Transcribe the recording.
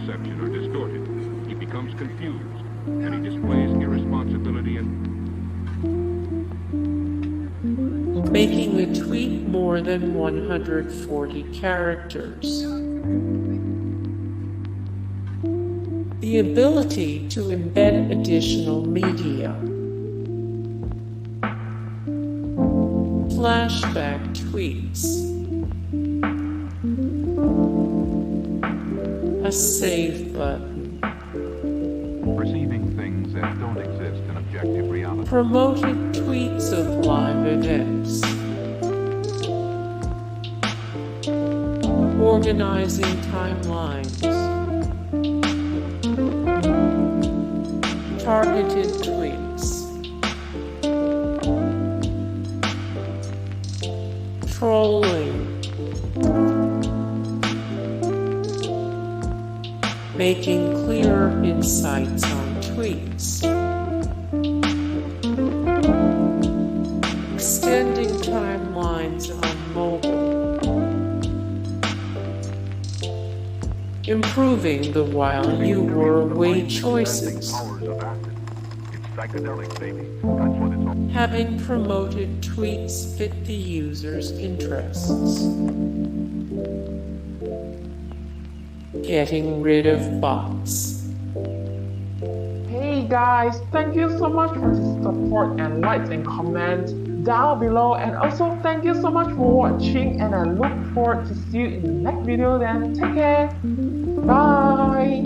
perception are distorted. He becomes confused, and he displays irresponsibility and making the tweet more than 140 characters. The ability to embed additional media. Flashback Tweets. A save button. perceiving things that don't exist in objective reality. Promoted tweets of live events. Organizing timelines. Targeted tweets. Trolling. Making clear insights on tweets. Extending timelines on mobile. Improving the while you were away choices. Having promoted tweets fit the user's interests. Getting rid of bots. Hey guys, thank you so much for the support and likes and comments down below, and also thank you so much for watching, and I look forward to see you in the next video. Then take care, bye.